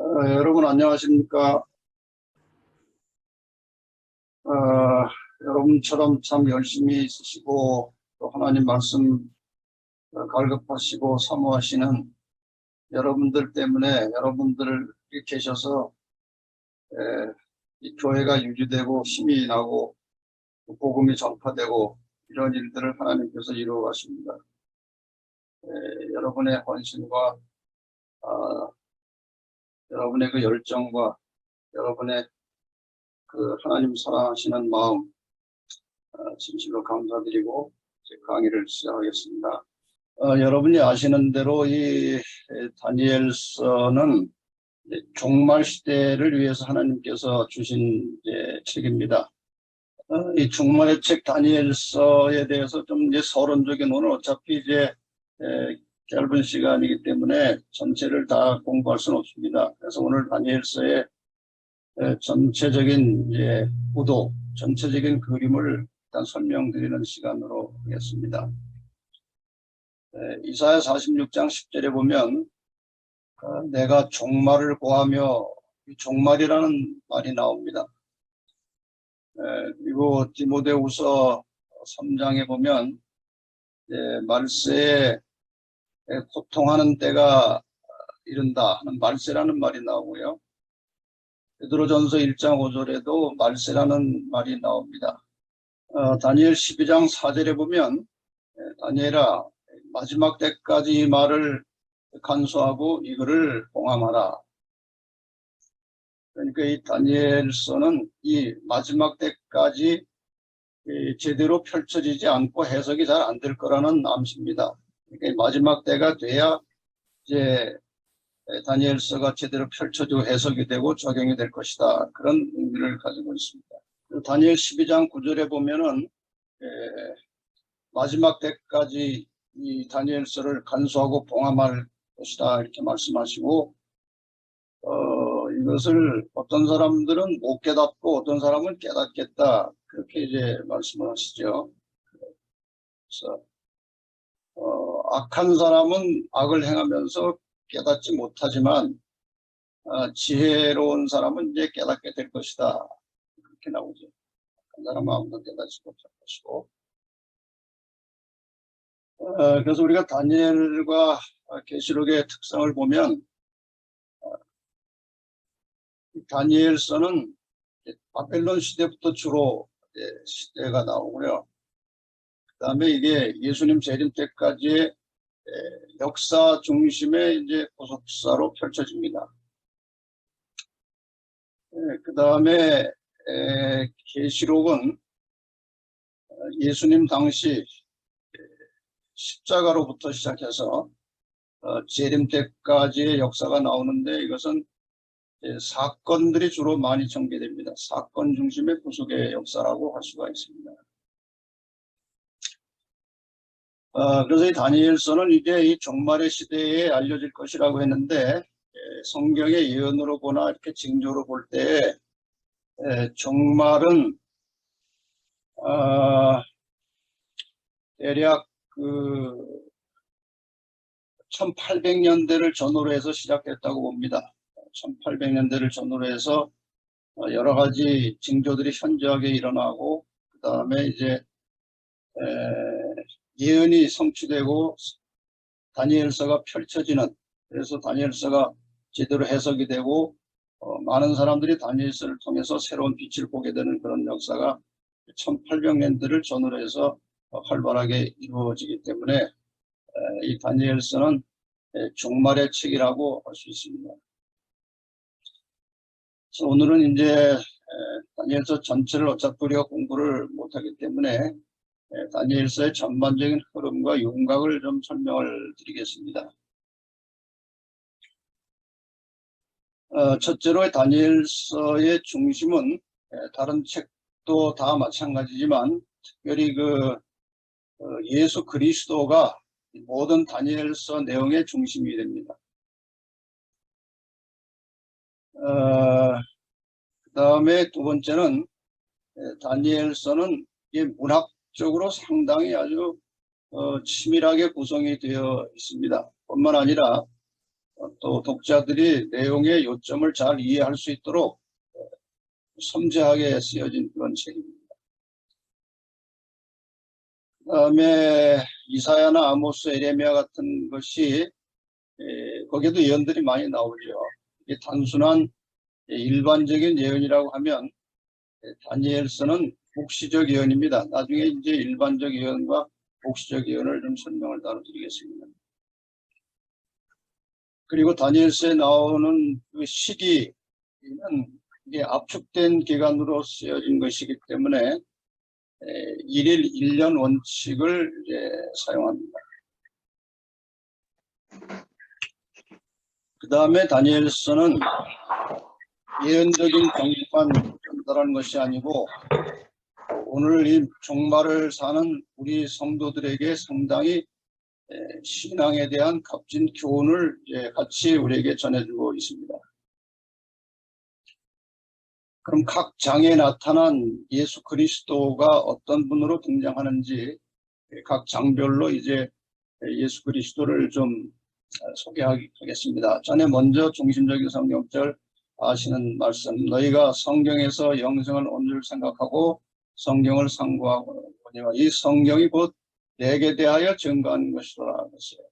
여러분 안녕하십니까? 어, 여러분처럼 참 열심히 쓰시고 또 하나님 말씀 갈급하시고 사모하시는 여러분들 때문에 여러분들이 계셔서 이 교회가 유지되고 힘이 나고 복음이 전파되고 이런 일들을 하나님께서 이루어 가십니다. 여러분의 헌신과 여러분의 그 열정과 여러분의 그 하나님 사랑하시는 마음 진실로 감사드리고 제 강의를 시작하겠습니다. 여러분이 아시는 대로 이 다니엘서는 종말 시대를 위해서 하나님께서 주신 책입니다. 이 종말의 책 다니엘서에 대해서 좀 서론적인, 오늘 어차피 짧은 시간이기 때문에 전체를 다 공부할 수는 없습니다. 그래서 오늘 다니엘서의 전체적인 구도, 전체적인 그림을 일단 설명드리는 시간으로 하겠습니다. 이사야 46장 10절에 보면 내가 종말을 고하며, 종말이라는 말이 나옵니다. 그리고 디모데후서 3장에 보면 말세에 고통하는 때가 이른다 하는 말세라는 말이 나오고요. 베드로전서 1장 5절에도 말세라는 말이 나옵니다. 다니엘 12장 4절에 보면 다니엘아 마지막 때까지 이 말을 간수하고 이거를 봉함하라. 그러니까 이 다니엘서는 이 마지막 때까지 제대로 펼쳐지지 않고 해석이 잘 안 될 거라는 암시입니다. 그러니까 마지막 때가 돼야 이제 다니엘서가 제대로 펼쳐지고 해석이 되고 적용이 될 것이다. 그런 의미를 가지고 있습니다. 다니엘 12장 9절에 보면은 마지막 때까지 이 다니엘서를 간수하고 봉함할 것이다 이렇게 말씀하시고, 이것을 어떤 사람들은 못 깨닫고 어떤 사람은 깨닫겠다 그렇게 말씀을 하시죠. 그래서 악한 사람은 악을 행하면서 깨닫지 못하지만 지혜로운 사람은 깨닫게 될 것이다 그렇게 나오죠. 악한 사람은 아무도 깨닫지 못할 것이고, 그래서 우리가 다니엘과 계시록의 특성을 보면 다니엘서는 바벨론 시대부터 주로 시대가 나오고요. 그 다음에 이게 예수님 재림 때까지의 역사 중심의 고속사로 펼쳐집니다. 그 다음에 계시록은 예수님 당시 십자가로부터 시작해서 재림 때까지의 역사가 나오는데, 이것은 사건들이 주로 많이 전개됩니다. 사건 중심의 구속의 역사라고 할 수가 있습니다. 그래서 이 다니엘서는 이제 이 종말의 시대에 알려질 것이라고 했는데, 성경의 예언으로 보나 이렇게 징조로 볼 때 종말은 대략 1800년대를 전후로 해서 시작됐다고 봅니다. 1800년대를 전후로 해서 여러 가지 징조들이 현저하게 일어나고, 그 다음에 예언이 성취되고 다니엘서가 펼쳐지는, 그래서 다니엘서가 제대로 해석이 되고 많은 사람들이 다니엘서를 통해서 새로운 빛을 보게 되는 그런 역사가 1800년대를 전후로 해서 활발하게 이루어지기 때문에 이 다니엘서는 종말의 책이라고 할 수 있습니다. 그래서 오늘은 다니엘서 전체를 어차피 우리가 공부를 못하기 때문에 다니엘서의 전반적인 흐름과 윤곽을 좀 설명을 드리겠습니다. 첫째로 다니엘서의 중심은 다른 책도 다 마찬가지지만 특별히 예수 그리스도가 모든 다니엘서 내용의 중심이 됩니다. 그 다음에 두 번째는 다니엘서는 문학적으로 상당히 아주 치밀하게 구성이 되어 있습니다. 뿐만 아니라 또 독자들이 내용의 요점을 잘 이해할 수 있도록 섬세하게 쓰여진 그런 책입니다. 그다음에 이사야나 아모스, 에레미야 같은 것이 거기에도 예언들이 많이 나오죠. 이게 단순한 일반적인 예언이라고 하면 다니엘서는 복시적 예언입니다. 나중에 이제 일반적 예언과 복시적 예언을 좀 설명을 다뤄드리겠습니다. 그리고 다니엘서에 나오는 그 시기는 이게 압축된 기간으로 쓰여진 것이기 때문에 일일 1년 원칙을 이제 사용합니다. 그 다음에 다니엘서는 예언적인 경고만 전달하는 것이 아니고 오늘 이 종말을 사는 우리 성도들에게 상당히 신앙에 대한 값진 교훈을 같이 우리에게 전해주고 있습니다. 그럼 각 장에 나타난 예수 그리스도가 어떤 분으로 등장하는지 각 장별로 이제 예수 그리스도를 좀 소개하겠습니다. 전에 먼저 중심적인 성경절 아시는 말씀, 너희가 성경에서 영생을 온 줄 생각하고 성경을 상고하고 이 성경이 곧 내게 대하여 증거하는 것이라 했어요.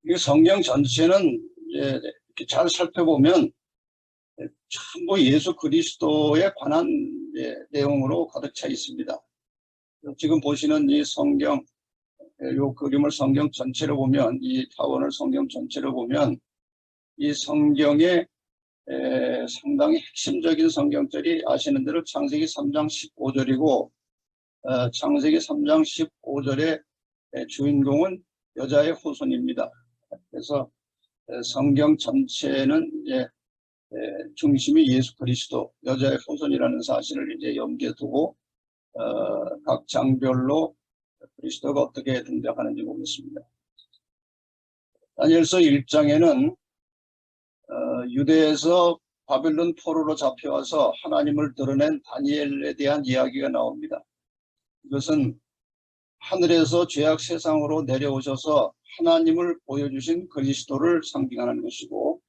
이 성경 전체는 이렇게 잘 살펴보면 전부 예수 그리스도에 관한 내용으로 가득 차 있습니다. 지금 보시는 이 성경, 이 그림을 성경 전체로 보면, 이 타원을 성경 전체로 보면 이 성경의 상당히 핵심적인 성경절이 아시는 대로 창세기 3장 15절이고 창세기 3장 15절의 주인공은 여자의 후손입니다. 그래서 성경 전체는 이제 중심이 예수 그리스도, 여자의 후손이라는 사실을 이제 염두에 두고 각 장별로 그리스도가 어떻게 등장하는지 보겠습니다. 다니엘서 1장에는 유대에서 바벨론 포로로 잡혀와서 하나님을 드러낸 다니엘에 대한 이야기가 나옵니다. 이것은 하늘에서 죄악 세상으로 내려오셔서 하나님을 보여주신 그리스도를 상징하는 것이고,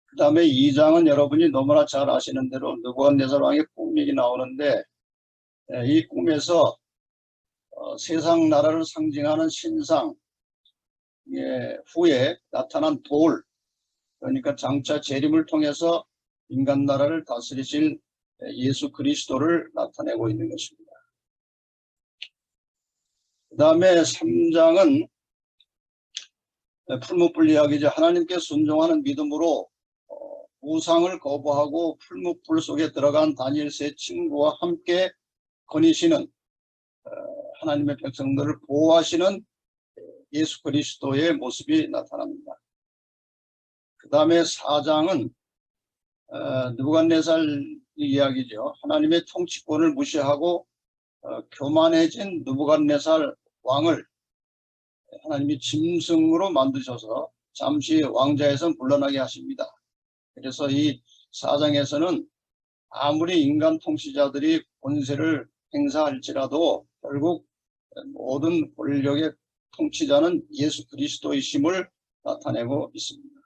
그 다음에 2장은 여러분이 너무나 잘 아시는 대로 느부갓네살 왕의 꿈이 나오는데 이 꿈에서 세상 나라를 상징하는 신상 후에 나타난 돌, 그러니까 장차 재림을 통해서 인간 나라를 다스리실 예수 그리스도를 나타내고 있는 것입니다. 그 다음에 3장은 풀무불 이야기죠. 하나님께 순종하는 믿음으로 우상을 거부하고 풀무불 속에 들어간 다니엘서의 친구와 함께 거니시는 하나님의 백성들을 보호하시는 예수 그리스도의 모습이 나타납니다. 그 다음에 4장은 느부갓네살 이야기죠. 하나님의 통치권을 무시하고 교만해진 느부갓네살 왕을 하나님이 짐승으로 만드셔서 잠시 왕좌에서 물러나게 하십니다. 그래서 이 4장에서는 아무리 인간 통치자들이 권세를 행사할지라도 결국 모든 권력의 통치자는 예수 그리스도이심을 나타내고 있습니다.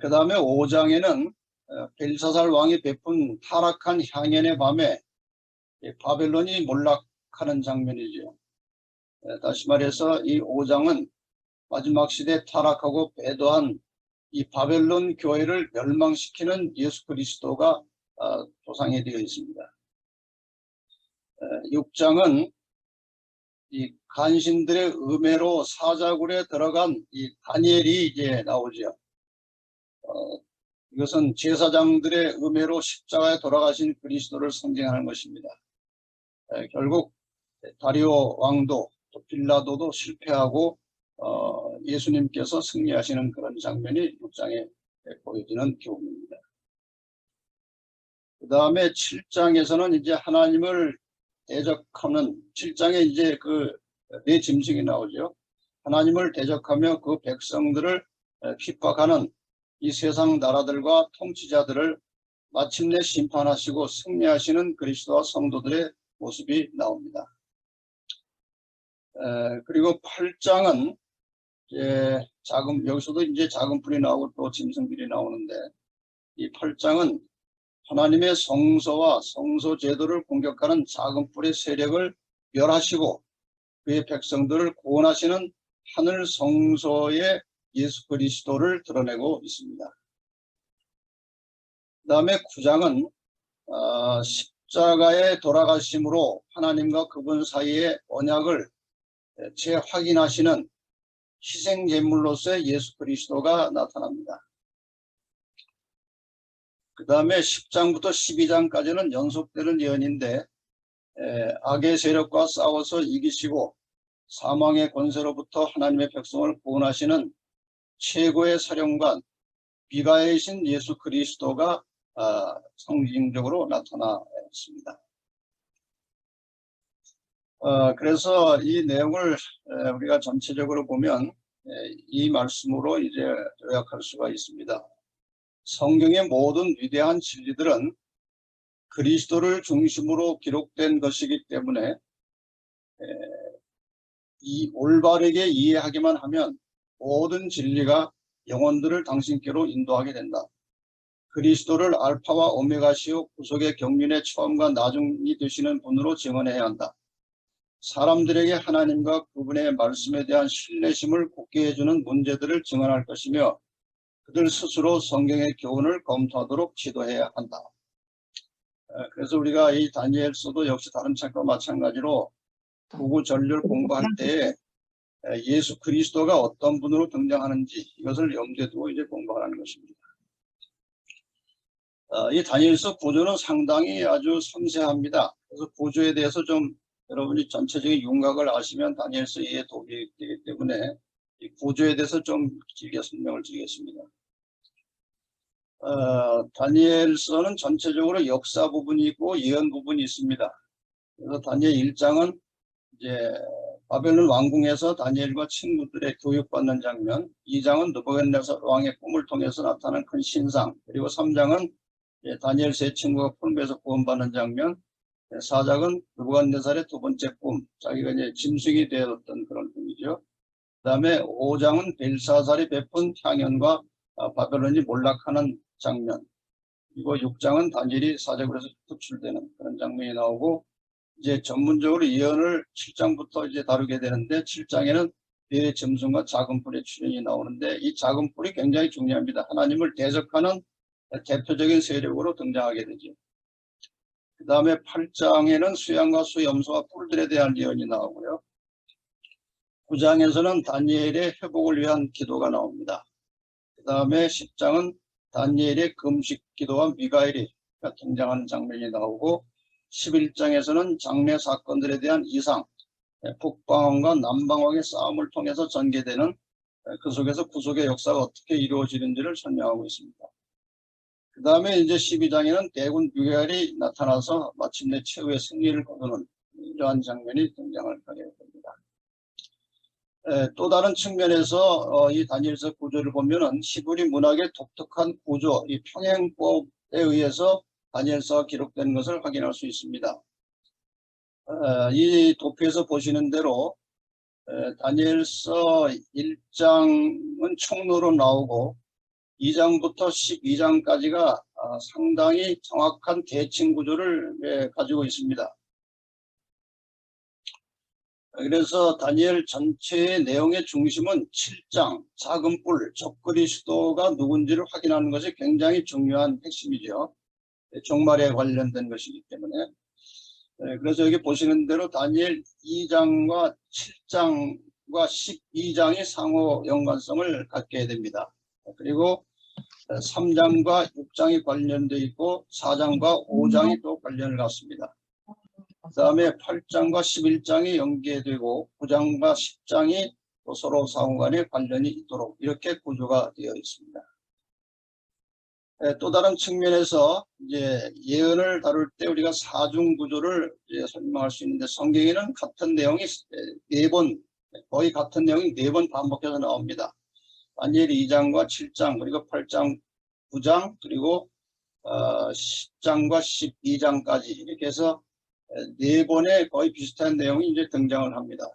그 다음에 5장에는 벨사살 왕이 베푼 타락한 향연의 밤에 바벨론이 몰락하는 장면이죠. 다시 말해서 이 5장은 마지막 시대에 타락하고 배도한 이 바벨론 교회를 멸망시키는 예수 그리스도가 조상이 되어 있습니다. 6장은 이 간신들의 음해로 사자굴에 들어간 이 다니엘이 이제 나오죠. 이것은 제사장들의 음해로 십자가에 돌아가신 그리스도를 상징하는 것입니다. 결국 다리오 왕도 또 빌라도도 실패하고 예수님께서 승리하시는 그런 장면이 6장에 보여지는 교훈입니다. 그 다음에 7장에서는 이제 하나님을 대적하는 7장에 이제 그 네 짐승이 나오죠. 하나님을 대적하며 그 백성들을 핍박하는 이 세상 나라들과 통치자들을 마침내 심판하시고 승리하시는 그리스도와 성도들의 모습이 나옵니다. 그리고 8장은 여기서도 이제 작은 뿔이 나오고 또 짐승들이 나오는데, 이 8장은 하나님의 성소와 성소 제도를 공격하는 작은 뿔의 세력을 멸하시고 그의 백성들을 구원하시는 하늘 성소의 예수 그리스도를 드러내고 있습니다. 그 다음에 9장은 십자가에 돌아가심으로 하나님과 그분 사이의 언약을 재확인하시는 희생제물로서의 예수 그리스도가 나타납니다. 그 다음에 10장부터 12장까지는 연속되는 예언인데, 악의 세력과 싸워서 이기시고 사망의 권세로부터 하나님의 백성을 구원하시는 최고의 사령관 비가이신 예수 그리스도가 상징적으로 나타나 있습니다. 그래서 이 내용을 우리가 전체적으로 보면 이 말씀으로 이제 요약할 수가 있습니다. 성경의 모든 위대한 진리들은 그리스도를 중심으로 기록된 것이기 때문에 이 올바르게 이해하기만 하면 모든 진리가 영혼들을 당신께로 인도하게 된다. 그리스도를 알파와 오메가시오 구속의 경륜의 처음과 나중이 되시는 분으로 증언해야 한다. 사람들에게 하나님과 그분의 말씀에 대한 신뢰심을 굳게 해주는 문제들을 증언할 것이며 그들 스스로 성경의 교훈을 검토하도록 지도해야 한다. 그래서 우리가 이 다니엘서도 역시 다른 책과 마찬가지로 구구절절 공부할 때에 예수 그리스도가 어떤 분으로 등장하는지 이것을 염두에 두고 이제 공부하는 것입니다. 이 다니엘서 구조는 상당히 아주 섬세합니다. 그래서 구조에 대해서 좀 여러분이 전체적인 윤곽을 아시면 다니엘서 이해에 도움이 되기 때문에 이 구조에 대해서 좀 길게 설명을 드리겠습니다. 다니엘서는 전체적으로 역사 부분이 있고 예언 부분이 있습니다. 그래서 다니엘 1장은 이제 바벨론 왕궁에서 다니엘과 친구들의 교육받는 장면, 2장은 느부갓네살 왕의 꿈을 통해서 나타난 큰 신상, 그리고 3장은 다니엘 세 친구가 푸른배에서 구원받는 장면, 4장은 느부갓네살의 두 번째 꿈, 자기가 이제 짐승이 되었던 그런 꿈이죠. 그 다음에 5장은 벨사살이 베푼 향연과 바벨론이 몰락하는 장면, 그리고 6장은 다니엘이 사제굴에서 구출되는 그런 장면이 나오고, 이제 전문적으로 예언을 7장부터 이제 다루게 되는데 7장에는 별의 짐승과 작은 뿔의 출현이 나오는데 이 작은 뿔이 굉장히 중요합니다. 하나님을 대적하는 대표적인 세력으로 등장하게 되죠. 그 다음에 8장에는 수양과 수염소와 뿔들에 대한 예언이 나오고요. 9장에서는 다니엘의 회복을 위한 기도가 나옵니다. 그 다음에 10장은 다니엘의 금식 기도와 미가엘이 등장하는 장면이 나오고 11장에서는 장래 사건들에 대한 이상, 북방왕과 남방왕의 싸움을 통해서 전개되는 그 속에서 구속의 역사가 어떻게 이루어지는지를 설명하고 있습니다. 그 다음에 이제 12장에는 대군 뮤겔이 나타나서 마침내 최후의 승리를 거두는 이러한 장면이 등장을 하게 됩니다. 또 다른 측면에서 이 다니엘서 구조를 보면은 히브리 문학의 독특한 구조, 이 평행법에 의해서 다니엘서가 기록된 것을 확인할 수 있습니다. 이 도표에서 보시는 대로 다니엘서 1장은 총로로 나오고 2장부터 12장까지가 상당히 정확한 대칭 구조를 가지고 있습니다. 그래서 다니엘 전체의 내용의 중심은 7장 작은 뿔 적그리스도가 누군지를 확인하는 것이 굉장히 중요한 핵심이죠. 종말에 관련된 것이기 때문에. 그래서 여기 보시는 대로 다니엘 2장과 7장과 12장이 상호 연관성을 갖게 됩니다. 그리고 3장과 6장이 관련되어 있고 4장과 5장이 또 관련을 갖습니다. 그 다음에 8장과 11장이 연계되고 9장과 10장이 또 서로 상호간에 관련이 있도록 이렇게 구조가 되어 있습니다. 또 다른 측면에서 이제 예언을 다룰 때 우리가 사중 구조를 설명할 수 있는데 성경에는 같은 내용이 거의 같은 내용이 4번 반복해서 나옵니다. 다니엘 2장과 7장 그리고 8장 9장 그리고 10장과 12장까지 이렇게 해서 4번의 거의 비슷한 내용이 이제 등장을 합니다.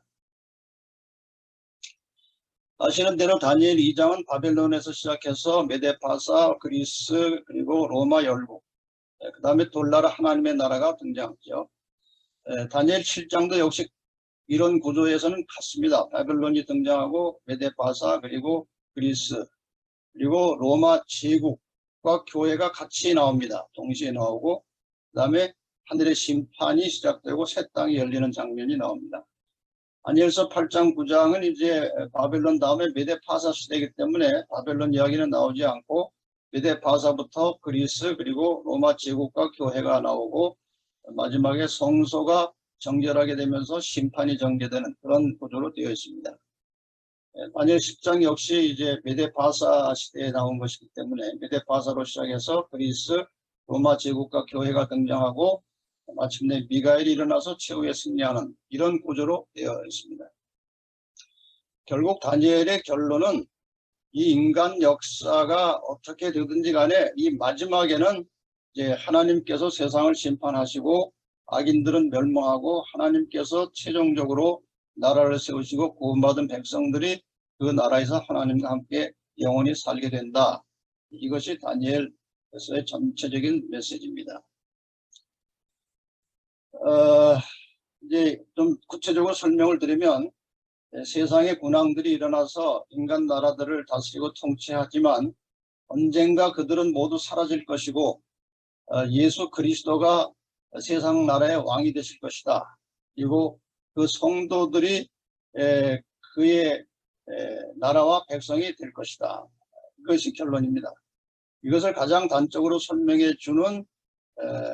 아시는 대로 다니엘 2장은 바벨론에서 시작해서 메데파사, 그리스, 그리고 로마 열국, 그 다음에 돌나라 하나님의 나라가 등장하죠. 다니엘 7장도 역시 이런 구조에서는 같습니다. 바벨론이 등장하고 메데파사, 그리고 그리스, 그리고 로마 제국과 교회가 같이 나옵니다. 동시에 나오고, 그 다음에 하늘의 심판이 시작되고 새 땅이 열리는 장면이 나옵니다. 다니엘서 8장 9장은 이제 바벨론 다음에 메데파사 시대이기 때문에 바벨론 이야기는 나오지 않고 메데파사부터 그리스 그리고 로마 제국과 교회가 나오고 마지막에 성소가 정결하게 되면서 심판이 전개되는 그런 구조로 되어 있습니다. 다니엘 10장 역시 이제 메데파사 시대에 나온 것이기 때문에 메데파사로 시작해서 그리스, 로마 제국과 교회가 등장하고 마침내 미가엘이 일어나서 최후에 승리하는 이런 구조로 되어 있습니다. 결국 다니엘의 결론은 이 인간 역사가 어떻게 되든지 간에 이 마지막에는 이제 하나님께서 세상을 심판하시고 악인들은 멸망하고 하나님께서 최종적으로 나라를 세우시고 구원받은 백성들이 그 나라에서 하나님과 함께 영원히 살게 된다. 이것이 다니엘서의 전체적인 메시지입니다. 이제 좀 구체적으로 설명을 드리면 세상의 군왕들이 일어나서 인간 나라들을 다스리고 통치하지만 언젠가 그들은 모두 사라질 것이고 예수 그리스도가 세상 나라의 왕이 되실 것이다. 그리고 그 성도들이 그의 나라와 백성이 될 것이다. 이것이 결론입니다. 이것을 가장 단적으로 설명해 주는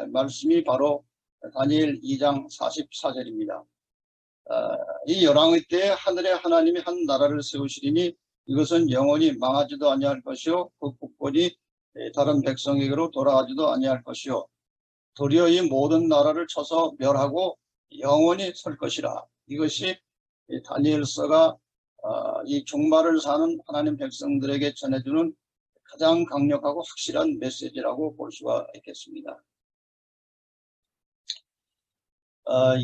말씀이 바로 다니엘 2장 44절입니다. 이 열왕의 때에 하늘의 하나님이 한 나라를 세우시리니 이것은 영원히 망하지도 아니할 것이요 그 국권이 다른 백성에게로 돌아가지도 아니할 것이요 도리어 이 모든 나라를 쳐서 멸하고 영원히 설 것이라. 이것이 다니엘서가 이 종말을 사는 하나님 백성들에게 전해주는 가장 강력하고 확실한 메시지라고 볼 수가 있겠습니다.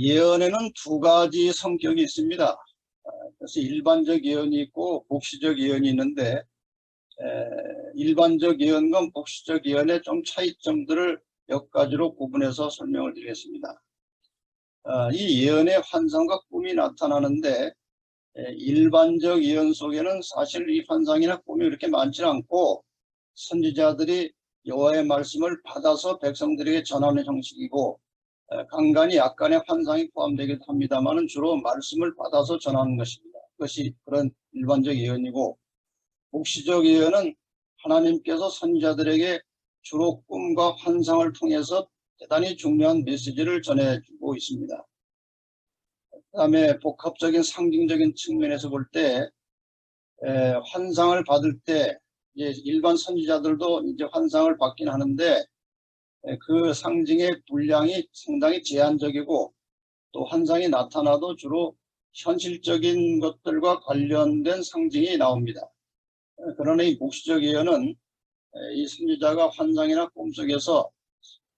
예언에는 두 가지 성격이 있습니다. 그래서 일반적 예언이 있고 복시적 예언이 있는데 일반적 예언과 복시적 예언의 좀 차이점들을 몇 가지로 구분해서 설명을 드리겠습니다. 이 예언의 환상과 꿈이 나타나는데 일반적 예언 속에는 사실 이 환상이나 꿈이 그렇게 많지 않고 선지자들이 여호와의 말씀을 받아서 백성들에게 전하는 형식이고 간간이 약간의 환상이 포함되기도 합니다만 주로 말씀을 받아서 전하는 것입니다. 그것이 그런 일반적 예언이고 복시적 예언은 하나님께서 선지자들에게 주로 꿈과 환상을 통해서 대단히 중요한 메시지를 전해주고 있습니다. 그 다음에 복합적인 상징적인 측면에서 볼 때 환상을 받을 때 이제 일반 선지자들도 이제 환상을 받긴 하는데 그 상징의 분량이 상당히 제한적이고 또 환상이 나타나도 주로 현실적인 것들과 관련된 상징이 나옵니다. 그러나 이 묵시적 예언은 이 선지자가 환상이나 꿈속에서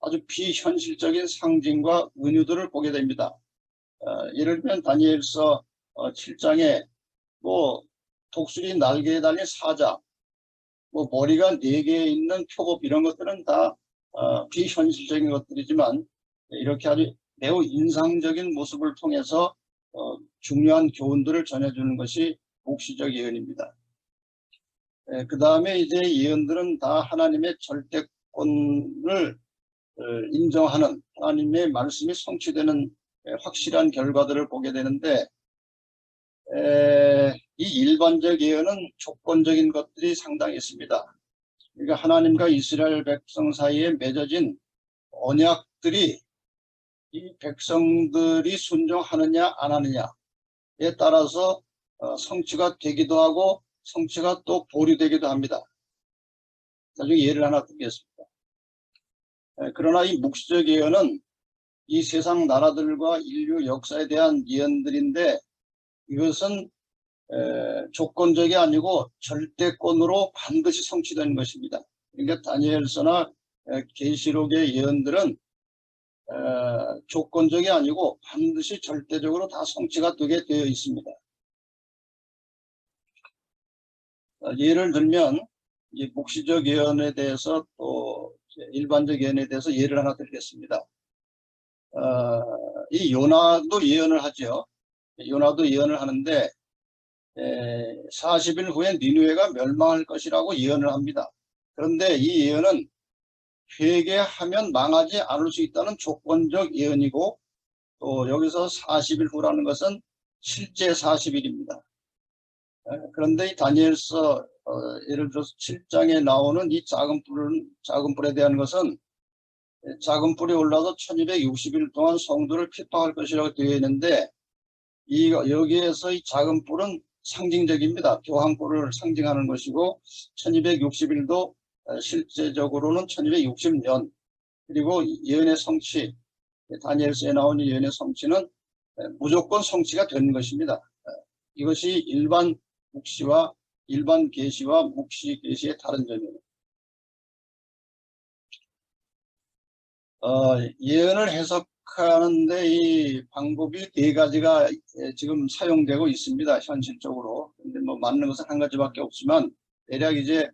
아주 비현실적인 상징과 은유들을 보게 됩니다. 예를 들면 다니엘서 7장에 뭐 독수리 날개에 달린 사자, 뭐 머리가 4개 있는 표범 이런 것들은 다 비현실적인 것들이지만 이렇게 아주 매우 인상적인 모습을 통해서 중요한 교훈들을 전해주는 것이 묵시적 예언입니다. 그 다음에 이제 예언들은 다 하나님의 절대권을 인정하는 하나님의 말씀이 성취되는 확실한 결과들을 보게 되는데 이 일반적 예언은 조건적인 것들이 상당히 있습니다. 그러니까 하나님과 이스라엘 백성 사이에 맺어진 언약들이 이 백성들이 순종하느냐 안 하느냐에 따라서 성취가 되기도 하고 성취가 또 보류되기도 합니다. 나중에 예를 하나 드리겠습니다. 그러나 이 묵시적 예언은 이 세상 나라들과 인류 역사에 대한 예언들인데 이것은 조건적이 아니고 절대권으로 반드시 성취되는 것입니다. 그러니까 다니엘서나 계시록의 예언들은 조건적이 아니고 반드시 절대적으로 다 성취가 되게 되어 있습니다. 예를 들면 이 묵시적 예언에 대해서 또 일반적 예언에 대해서 예를 하나 드리겠습니다. 이 요나도 예언을 하죠. 요나도 예언을 하는데 40일 후에 니느웨가 멸망할 것이라고 예언을 합니다. 그런데 이 예언은 회개하면 망하지 않을 수 있다는 조건적 예언이고, 또 여기서 40일 후라는 것은 실제 40일입니다. 그런데 이 다니엘서 예를 들어서 7장에 나오는 이 작은 불에 대한 것은 작은 불이 올라서 1260일 동안 성도를 핍박할 것이라고 되어 있는데, 여기에서 이 작은 불은 상징적입니다. 교황불을 상징하는 것이고 1260일도 실제적으로는 1260년, 그리고 예언의 성취, 다니엘서에 나오는 예언의 성취는 무조건 성취가 되는 것입니다. 이것이 일반 묵시와 일반 계시와 묵시 계시의 다른 점입니다. 예언을 해석하는데 이 방법이 네 가지가 지금 사용되고 있습니다. 현실적으로. 근데 뭐 맞는 것은 한 가지밖에 없지만, 대략 이제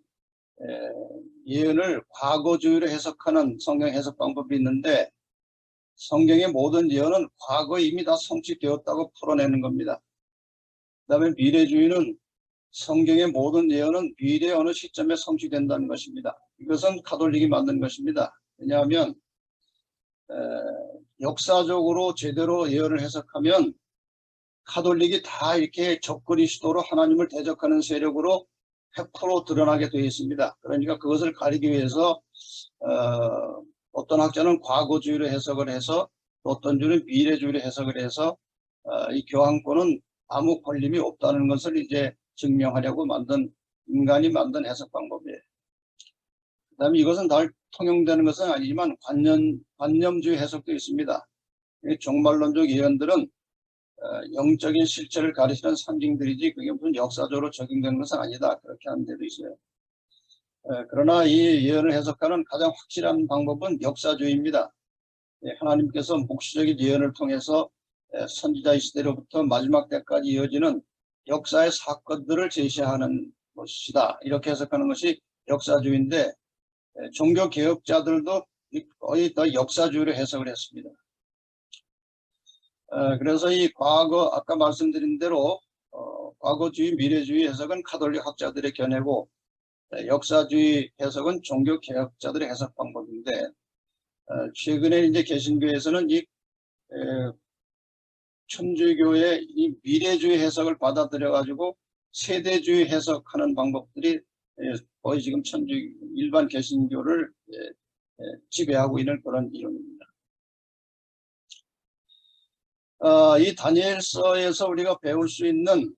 예언을 과거주의로 해석하는 성경 해석 방법이 있는데, 성경의 모든 예언은 과거에 이미 다 성취되었다고 풀어내는 겁니다. 그 다음에 미래주의는 성경의 모든 예언은 미래 어느 시점에 성취된다는 것입니다. 이것은 가톨릭이 만든 것입니다. 왜냐하면 역사적으로 제대로 예언을 해석하면 가톨릭이 다 이렇게 적그리스도로 하나님을 대적하는 세력으로 100% 드러나게 되어 있습니다. 그러니까 그것을 가리기 위해서 어떤 학자는 과거주의로 해석을 해서, 어떤 주는 미래주의로 해석을 해서 이 교황권은 아무 걸림이 없다는 것을 이제 증명하려고 인간이 만든 해석 방법이에요. 그 다음에 이것은 다 통용되는 것은 아니지만 관념주의 해석도 있습니다. 종말론적 예언들은 영적인 실체를 가리키는 상징들이지 그게 무슨 역사적으로 적용되는 것은 아니다, 그렇게 하는 데도 있어요. 그러나 이 예언을 해석하는 가장 확실한 방법은 역사주의입니다. 하나님께서 묵시적인 예언을 통해서 선지자의 시대로부터 마지막 때까지 이어지는 역사의 사건들을 제시하는 것이다, 이렇게 해석하는 것이 역사주의인데, 종교개혁자들도 거의 다 역사주의로 해석을 했습니다. 그래서 이 아까 말씀드린 대로 과거주의, 미래주의 해석은 가톨릭 학자들의 견해고, 역사주의 해석은 종교개혁자들의 해석 방법인데, 최근에 이제 개신교에서는 이 천주교의 이 미래주의 해석을 받아들여 가지고 세대주의 해석하는 방법들이 거의 지금 일반 개신교를 지배하고 있는 그런 이론입니다. 이 다니엘서에서 우리가 배울 수 있는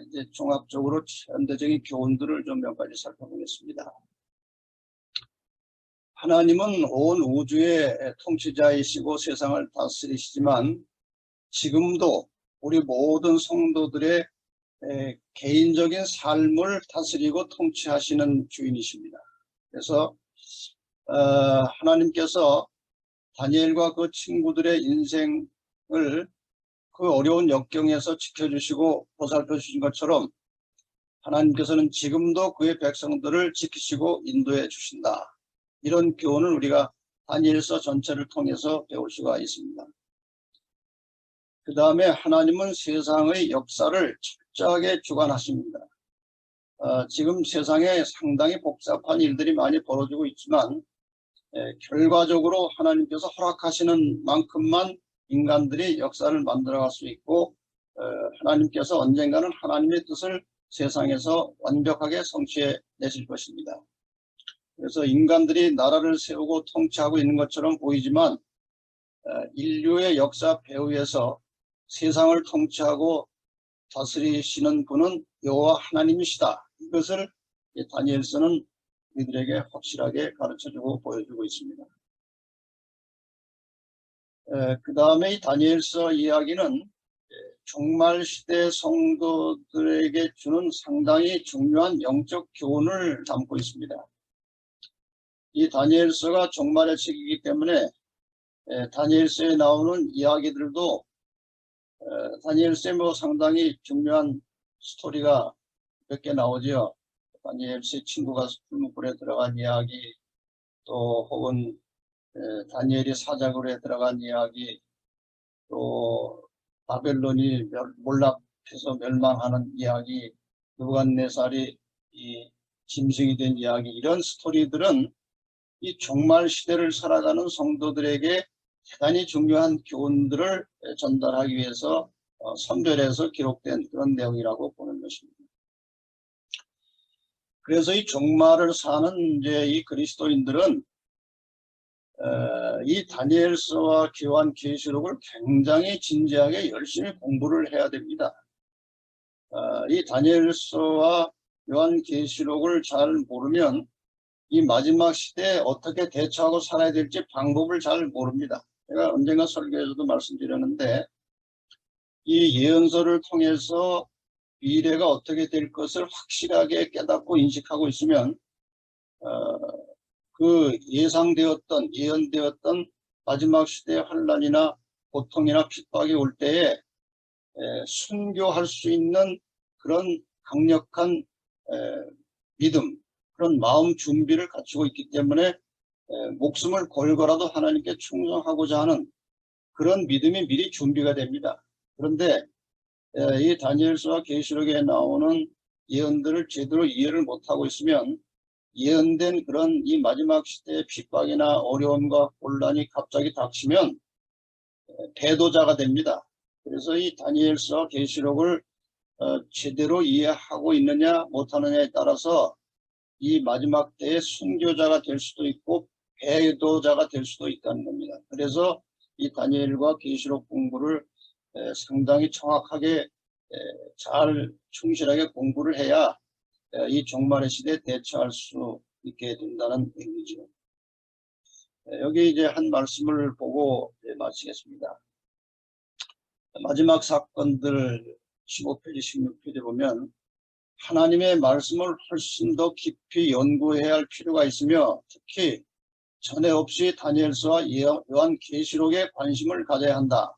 이제 종합적으로 현대적인 교훈들을 좀 몇 가지 살펴보겠습니다. 하나님은 온 우주의 통치자이시고 세상을 다스리시지만, 지금도 우리 모든 성도들의 개인적인 삶을 다스리고 통치하시는 주인이십니다. 그래서 하나님께서 다니엘과 그 친구들의 인생을 그 어려운 역경에서 지켜주시고 보살펴 주신 것처럼, 하나님께서는 지금도 그의 백성들을 지키시고 인도해 주신다. 이런 교훈을 우리가 다니엘서 전체를 통해서 배울 수가 있습니다. 그 다음에 하나님은 세상의 역사를 철저하게 주관하십니다. 지금 세상에 상당히 복잡한 일들이 많이 벌어지고 있지만, 결과적으로 하나님께서 허락하시는 만큼만 인간들이 역사를 만들어갈 수 있고, 하나님께서 언젠가는 하나님의 뜻을 세상에서 완벽하게 성취해 내실 것입니다. 그래서 인간들이 나라를 세우고 통치하고 있는 것처럼 보이지만, 인류의 역사 배후에서 세상을 통치하고 다스리시는 분은 여호와 하나님이시다. 이것을 다니엘서는 우리들에게 확실하게 가르쳐주고 보여주고 있습니다. 그 다음에 이 다니엘서 이야기는 종말시대 성도들에게 주는 상당히 중요한 영적 교훈을 담고 있습니다. 이 다니엘서가 종말의 책이기 때문에 다니엘서에 나오는 이야기들도 다니엘서에 뭐 상당히 중요한 스토리가 몇 개 나오죠. 다니엘스의 친구가 풀무불에 들어간 이야기, 또 혹은 다니엘이 사자굴에 들어간 이야기, 또 바벨론이 몰락해서 멸망하는 이야기, 느부갓네살이 이 짐승이 된 이야기, 이런 스토리들은 이 종말 시대를 살아가는 성도들에게 대단히 중요한 교훈들을 전달하기 위해서 선별해서 기록된 그런 내용이라고 보는 것입니다. 그래서 이 종말을 사는 이제 이 그리스도인들은 이 다니엘서와 요한계시록을 굉장히 진지하게 열심히 공부를 해야 됩니다. 이 다니엘서와 요한계시록을 잘 모르면 이 마지막 시대에 어떻게 대처하고 살아야 될지 방법을 잘 모릅니다. 제가 언젠가 설교에서도 말씀드렸는데 이 예언서를 통해서 미래가 어떻게 될 것을 확실하게 깨닫고 인식하고 있으면 그 예언되었던 마지막 시대의 환난이나 고통이나 핍박이 올 때에 순교할 수 있는 그런 강력한 믿음, 그런 마음 준비를 갖추고 있기 때문에 목숨을 걸고라도 하나님께 충성하고자 하는 그런 믿음이 미리 준비가 됩니다. 그런데 이 다니엘서와 계시록에 나오는 예언들을 제대로 이해를 못하고 있으면 예언된 그런 이 마지막 시대의 핍박이나 어려움과 혼란이 갑자기 닥치면 배도자가 됩니다. 그래서 이 다니엘서와 계시록을 제대로 이해하고 있느냐 못하느냐에 따라서 이 마지막 때의 순교자가 될 수도 있고 배도자가 될 수도 있다는 겁니다. 그래서 이 다니엘과 계시록 공부를 상당히 정확하게 잘 충실하게 공부를 해야 이 종말의 시대에 대처할 수 있게 된다는 의미죠. 여기 이제 한 말씀을 보고 마치겠습니다. 마지막 사건들 15페이지, 16페이지 보면 하나님의 말씀을 훨씬 더 깊이 연구해야 할 필요가 있으며 특히 전에 없이 다니엘서와 요한계시록에 관심을 가져야 한다.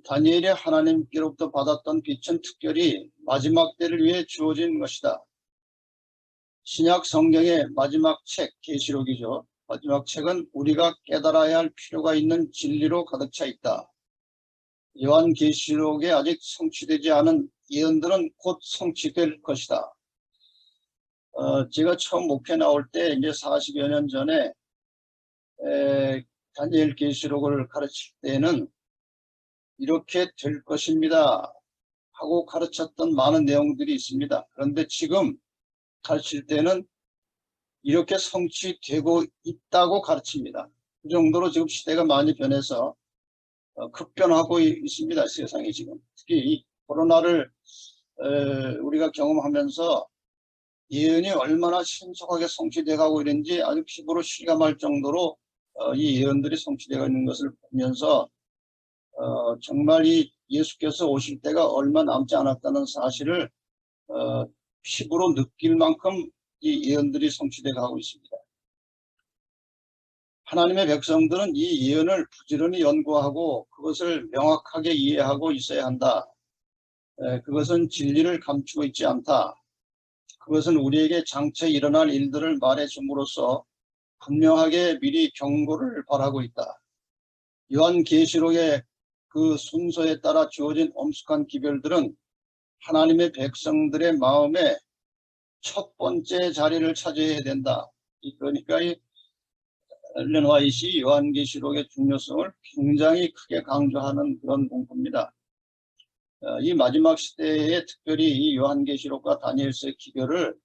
다니엘이 하나님께로부터 받았던 빛은 특별히 마지막 때를 위해 주어진 것이다. 신약 성경의 마지막 책, 계시록이죠. 마지막 책은 우리가 깨달아야 할 필요가 있는 진리로 가득 차 있다. 요한계시록에 아직 성취되지 않은 예언들은 곧 성취될 것이다. 제가 처음 목회 나올 때 이제 40여 년 전에 다니엘 계시록을 가르칠 때는 이렇게 될 것입니다 하고 가르쳤던 많은 내용들이 있습니다. 그런데 지금 가르칠 때는 이렇게 성취되고 있다고 가르칩니다. 그 정도로 지금 시대가 많이 변해서 급변하고 있습니다. 세상이 지금. 특히 이 코로나를 우리가 경험하면서 예언이 얼마나 신속하게 성취되어 가고 있는지 아주 피부로 실감할 정도로 이 예언들이 성취되어 있는 것을 보면서 정말 이 예수께서 오실 때가 얼마 남지 않았다는 사실을 피부로 느낄 만큼 이 예언들이 성취되어 가고 있습니다. 하나님의 백성들은 이 예언을 부지런히 연구하고 그것을 명확하게 이해하고 있어야 한다. 그것은 진리를 감추고 있지 않다. 그것은 우리에게 장차 일어날 일들을 말해줌으로써 분명하게 미리 경고를 바라고 있다. 요한계시록의 그 순서에 따라 주어진 엄숙한 기별들은 하나님의 백성들의 마음에 첫 번째 자리를 차지해야 된다. 그러니까 이 엘렌 화이트이 요한계시록의 중요성을 굉장히 크게 강조하는 그런 공부입니다. 이 마지막 시대에 특별히 이 요한계시록과 다니엘서의 기별을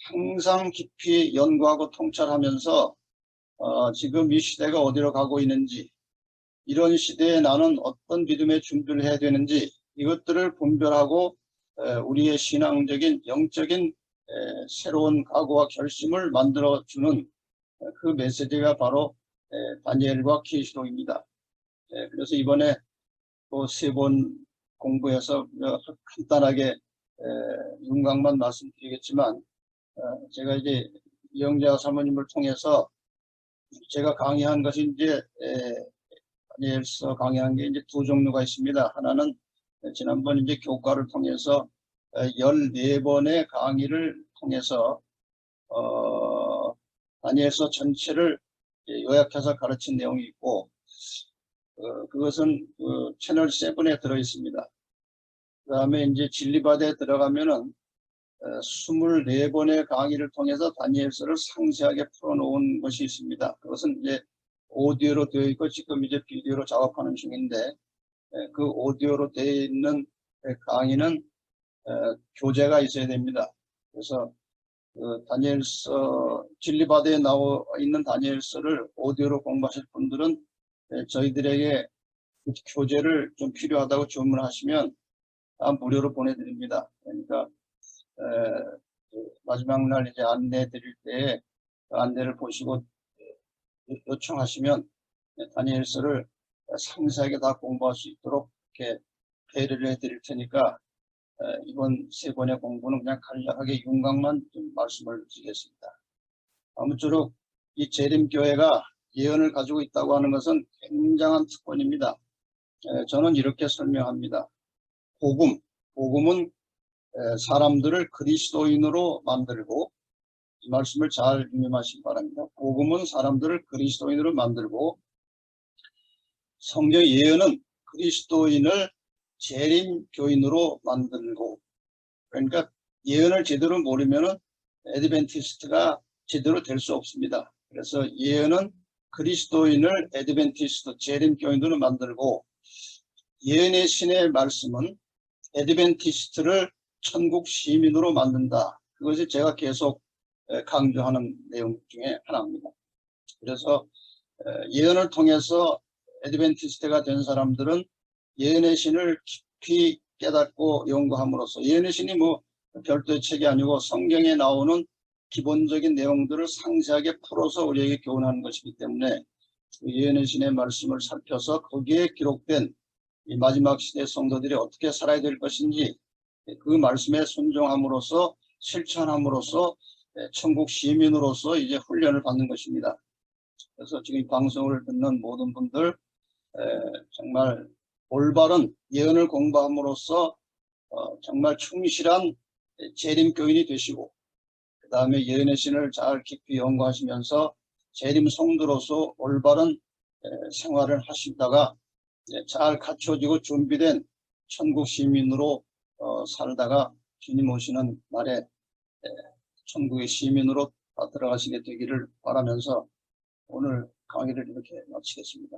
항상 깊이 연구하고 통찰하면서 지금 이 시대가 어디로 가고 있는지, 이런 시대에 나는 어떤 믿음의 준비를 해야 되는지 이것들을 분별하고 우리의 신앙적인 영적인 새로운 각오와 결심을 만들어주는 그 메시지가 바로 다니엘과 계시록입니다. 그래서 이번에 또 3번 공부해서 간단하게 윤곽만 말씀드리겠지만 제가 이제 이영자 사모님을 통해서 제가 강의한 것이 이제 다니엘서 강의한 게 이제 2 종류가 있습니다. 하나는 지난번 이제 교과를 통해서 14번의 강의를 통해서 다니엘서 전체를 요약해서 가르친 내용이 있고, 그것은 채널 7에 들어 있습니다. 그 다음에 이제 진리바다에 들어가면은 24번의 강의를 통해서 다니엘서를 상세하게 풀어놓은 것이 있습니다. 그것은 이제 오디오로 되어 있고 지금 이제 비디오로 작업하는 중인데, 그 오디오로 되어 있는 강의는 교재가 있어야 됩니다. 그래서 다니엘서 진리바다에 나와 있는 다니엘서를 오디오로 공부하실 분들은 저희들에게 그 교재를 좀 필요하다고 주문하시면 다 무료로 보내드립니다. 그러니까 마지막 날 이제 안내 드릴 때에 그 안내를 보시고 요청하시면 다니엘서를 상세하게 다 공부할 수 있도록 이렇게 배려를 해드릴 테니까 이번 3번의 공부는 그냥 간략하게 윤곽만 좀 말씀을 드리겠습니다. 아무쪼록 이 재림교회가 예언을 가지고 있다고 하는 것은 굉장한 특권입니다. 저는 이렇게 설명합니다. 복음은 사람들을 그리스도인으로 만들고, 이 말씀을 잘 유념하시기 바랍니다. 복음은 사람들을 그리스도인으로 만들고, 성경 예언은 그리스도인을 재림교인으로 만들고, 그러니까 예언을 제대로 모르면은 애드벤티스트가 제대로 될 수 없습니다. 그래서 예언은 그리스도인을 애드벤티스트, 재림교인으로 만들고, 예언의 신의 말씀은 애드벤티스트를 천국 시민으로 만든다. 그것이 제가 계속 강조하는 내용 중에 하나입니다. 그래서 예언을 통해서 애드벤티스트가 된 사람들은 예언의 신을 깊이 깨닫고 연구함으로써, 예언의 신이 뭐 별도의 책이 아니고 성경에 나오는 기본적인 내용들을 상세하게 풀어서 우리에게 교훈하는 것이기 때문에 예언의 신의 말씀을 살펴서 거기에 기록된 이 마지막 시대 성도들이 어떻게 살아야 될 것인지 그 말씀에 순종함으로써 실천함으로써 천국 시민으로서 이제 훈련을 받는 것입니다. 그래서 지금 이 방송을 듣는 모든 분들 정말 올바른 예언을 공부함으로써 정말 충실한 재림교인이 되시고, 그 다음에 예언의 신을 잘 깊이 연구하시면서 재림 성도로서 올바른 생활을 하시다가 잘 갖춰지고 준비된 천국 시민으로 살다가 주님 오시는 날에 천국의 시민으로 다 들어가시게 되기를 바라면서 오늘 강의를 이렇게 마치겠습니다.